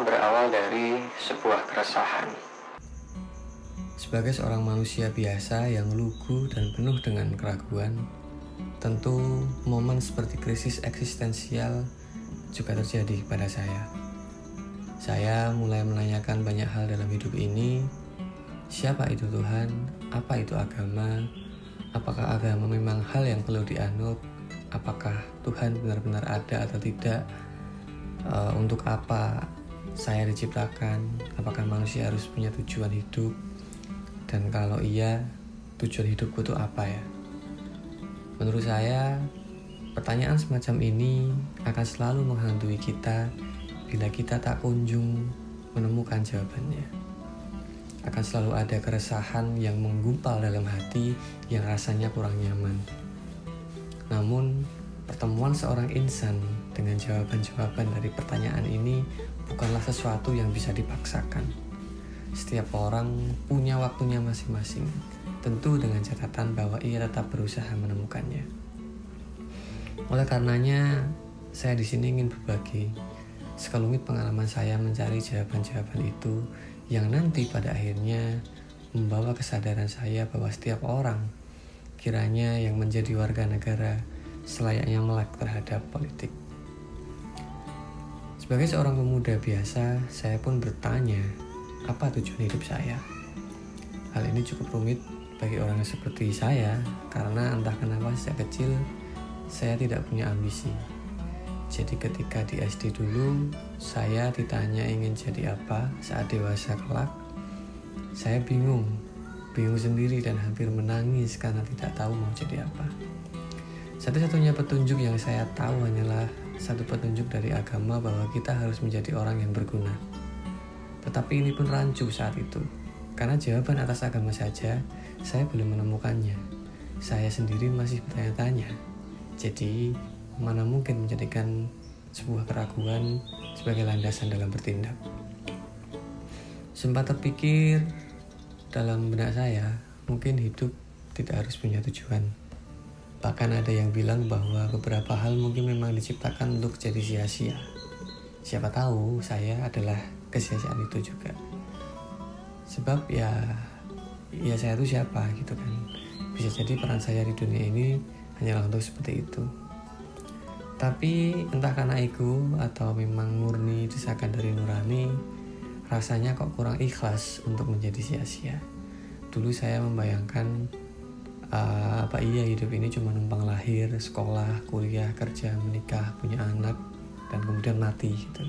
berawal dari sebuah keresahan. Sebagai seorang manusia biasa yang lugu dan penuh dengan keraguan, tentu momen seperti krisis eksistensial juga terjadi pada saya. Saya mulai menanyakan banyak hal dalam hidup ini. Siapa itu Tuhan? Apa itu agama? Apakah agama memang hal yang perlu dianut? Apakah Tuhan benar-benar ada atau tidak? Untuk apa saya diciptakan? Apakah manusia harus punya tujuan hidup? Dan kalau iya, tujuan hidupku itu apa ya? Menurut saya, pertanyaan semacam ini akan selalu menghantui kita bila kita tak kunjung menemukan jawabannya. Akan selalu ada keresahan yang menggumpal dalam hati yang rasanya kurang nyaman. Namun, pertemuan seorang insan dengan jawaban-jawaban dari pertanyaan ini bukanlah sesuatu yang bisa dipaksakan. Setiap orang punya waktunya masing-masing, tentu dengan catatan bahwa ia tetap berusaha menemukannya. Oleh karenanya, saya di sini ingin berbagi sekelumit pengalaman saya mencari jawaban-jawaban itu yang nanti pada akhirnya membawa kesadaran saya bahwa setiap orang kiranya yang menjadi warga negara selayaknya melek terhadap politik. Sebagai seorang pemuda biasa, saya pun bertanya, apa tujuan hidup saya? Hal ini cukup rumit bagi orang seperti saya karena entah kenapa sejak kecil saya tidak punya ambisi. Jadi ketika di SD dulu, saya ditanya ingin jadi apa saat dewasa kelak. Saya bingung sendiri dan hampir menangis karena tidak tahu mau jadi apa. Satu-satunya petunjuk yang saya tahu hanyalah satu petunjuk dari agama bahwa kita harus menjadi orang yang berguna. Tetapi ini pun rancu saat itu, karena jawaban atas agama saja saya belum menemukannya. Saya sendiri masih bertanya-tanya. Jadi, mana mungkin menjadikan sebuah keraguan sebagai landasan dalam bertindak. Sempat terpikir dalam benak saya, mungkin hidup tidak harus punya tujuan. Bahkan ada yang bilang bahwa beberapa hal mungkin memang diciptakan untuk jadi sia-sia. Siapa tahu saya adalah kesia-siaan itu juga. Sebab ya saya itu siapa gitu kan. Bisa jadi peran saya di dunia ini hanyalah untuk seperti itu. Tapi entah karena ego atau memang murni desakan dari nurani, rasanya kok kurang ikhlas untuk menjadi sia-sia. Dulu saya membayangkan apa iya hidup ini cuma numpang lahir, sekolah, kuliah, kerja, menikah, punya anak, dan kemudian mati gitu.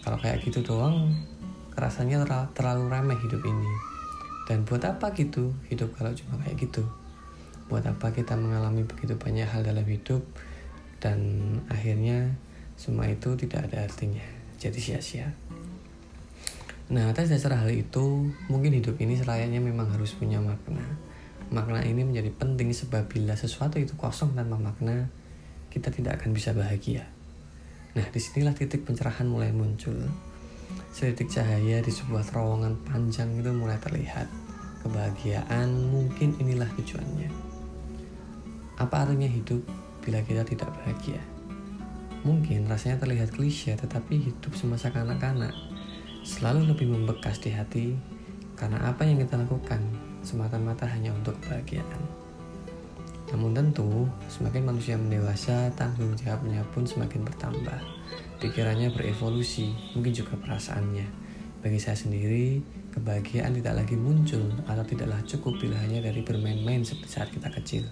Kalau kayak gitu doang, rasanya terlalu remeh hidup ini. Dan buat apa gitu hidup kalau cuma kayak gitu? Buat apa kita mengalami begitu banyak hal dalam hidup dan akhirnya semua itu tidak ada artinya, jadi sia-sia. Nah, atas dasar hal itu, mungkin hidup ini selayaknya memang harus punya makna. Makna ini menjadi penting sebab bila sesuatu itu kosong tanpa makna, kita tidak akan bisa bahagia. Nah, disinilah titik pencerahan mulai muncul. Setitik cahaya di sebuah terowongan panjang itu mulai terlihat. Kebahagiaan mungkin inilah tujuannya. Apa artinya hidup bila kita tidak bahagia? Mungkin rasanya terlihat klise, tetapi hidup semasa kanak-kanak selalu lebih membekas di hati karena apa yang kita lakukan semata-mata hanya untuk kebahagiaan. Namun tentu, semakin manusia mendewasa, tanggung jawabnya pun semakin bertambah. Pikirannya berevolusi, mungkin juga perasaannya. Bagi saya sendiri, kebahagiaan tidak lagi muncul atau tidaklah cukup bila hanya dari bermain-main seperti saat kita kecil.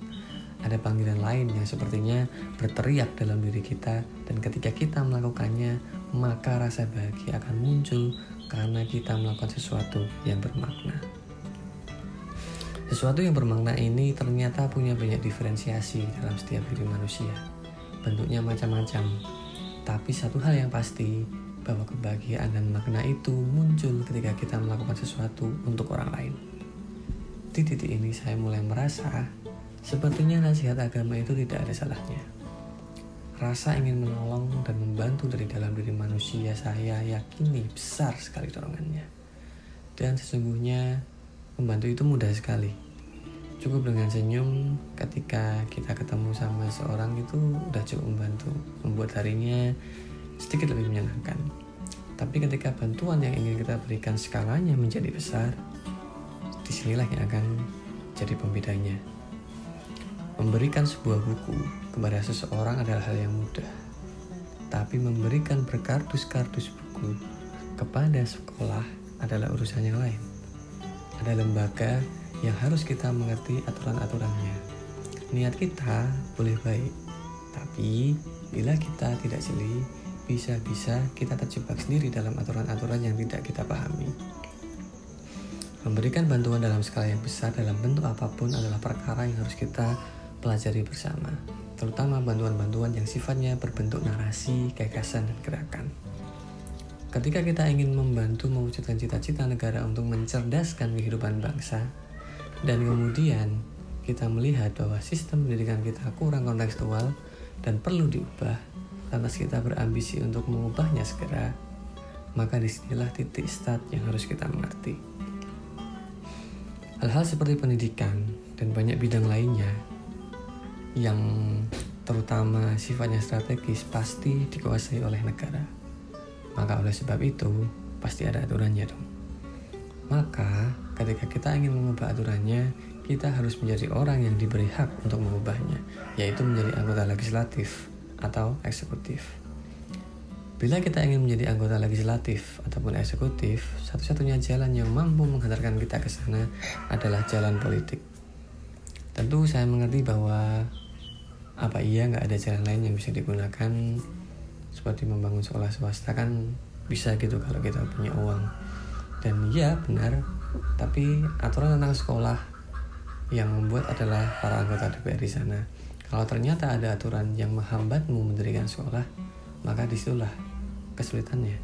Ada panggilan lain yang sepertinya berteriak dalam diri kita, dan ketika kita melakukannya, maka rasa bahagia akan muncul karena kita melakukan sesuatu yang bermakna. Sesuatu yang bermakna ini ternyata punya banyak diferensiasi dalam setiap diri manusia. Bentuknya macam-macam, tapi satu hal yang pasti, bahwa kebahagiaan dan makna itu muncul ketika kita melakukan sesuatu untuk orang lain. Di titik ini saya mulai merasa sepertinya nasihat agama itu tidak ada salahnya. Rasa ingin menolong dan membantu dari dalam diri manusia saya yakini besar sekali dorongannya. Dan sesungguhnya membantu itu mudah sekali. Cukup dengan senyum ketika kita ketemu sama seorang itu udah cukup membantu, membuat harinya sedikit lebih menyenangkan. Tapi ketika bantuan yang ingin kita berikan skalanya menjadi besar, disinilah yang akan jadi pembedanya. Memberikan sebuah buku kepada seseorang adalah hal yang mudah, tapi memberikan berkardus-kardus buku kepada sekolah adalah urusan yang lain. Ada lembaga yang harus kita mengerti aturan-aturannya. Niat kita boleh baik, tapi bila kita tidak jeli, bisa-bisa kita terjebak sendiri dalam aturan-aturan yang tidak kita pahami. Memberikan bantuan dalam skala yang besar dalam bentuk apapun adalah perkara yang harus kita pelajari bersama, terutama bantuan-bantuan yang sifatnya berbentuk narasi, gagasan, dan gerakan. Ketika kita ingin membantu mewujudkan cita-cita negara untuk mencerdaskan kehidupan bangsa, dan kemudian kita melihat bahwa sistem pendidikan kita kurang kontekstual dan perlu diubah, lantas kita berambisi untuk mengubahnya segera, maka disinilah titik start yang harus kita mengerti. Hal-hal seperti pendidikan dan banyak bidang lainnya yang terutama sifatnya strategis pasti dikuasai oleh negara. Maka oleh sebab itu pasti ada aturannya dong. Maka ketika kita ingin mengubah aturannya, kita harus menjadi orang yang diberi hak untuk mengubahnya, yaitu menjadi anggota legislatif atau eksekutif. Bila kita ingin menjadi anggota legislatif ataupun eksekutif, satu-satunya jalan yang mampu menghantarkan kita ke sana adalah jalan politik. Tentu saya mengerti bahwa apa iya nggak ada jalan lain yang bisa digunakan, seperti membangun sekolah swasta kan bisa gitu kalau kita punya uang. Dan ya benar, tapi aturan tentang sekolah yang membuat adalah para anggota DPR di sana. Kalau ternyata ada aturan yang menghambatmu mendirikan sekolah, maka disitulah kesulitannya.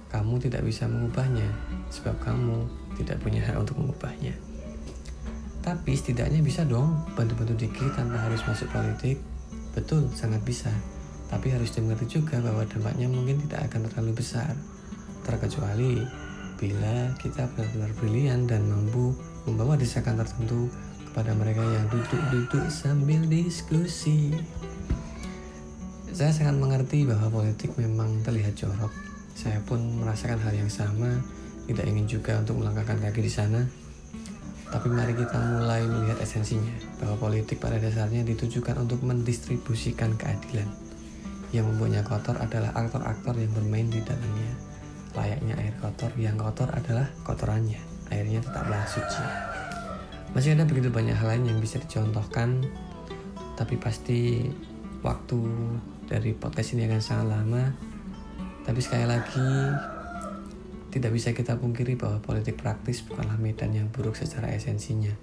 Kamu tidak bisa mengubahnya, sebab kamu tidak punya hak untuk mengubahnya. Tapi setidaknya bisa dong bantu-bantu dikit tanpa harus masuk politik. Betul, sangat bisa. Tapi harus dimengerti juga bahwa dampaknya mungkin tidak akan terlalu besar, terkecuali bila kita benar-benar brilian dan mampu membawa desakan tertentu pada mereka yang duduk-duduk sambil diskusi. Saya sangat mengerti bahwa politik memang terlihat jorok. Saya pun merasakan hal yang sama, tidak ingin juga untuk melangkahkan kaki di sana. Tapi mari kita mulai melihat esensinya, bahwa politik pada dasarnya ditujukan untuk mendistribusikan keadilan. Yang membuatnya kotor adalah aktor-aktor yang bermain di dalamnya. Layaknya air kotor, yang kotor adalah kotorannya, airnya tetaplah suci. Masih ada begitu banyak hal lain yang bisa dicontohkan, tapi pasti waktu dari podcast ini akan sangat lama. Tapi sekali lagi, tidak bisa kita pungkiri bahwa politik praktis bukanlah medan yang buruk secara esensinya.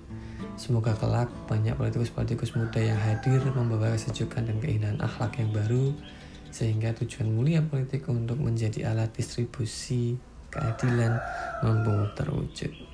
Semoga kelak banyak politikus-politikus muda yang hadir membawa kesejukan dan keindahan akhlak yang baru, sehingga tujuan mulia politik untuk menjadi alat distribusi keadilan mampu terwujud.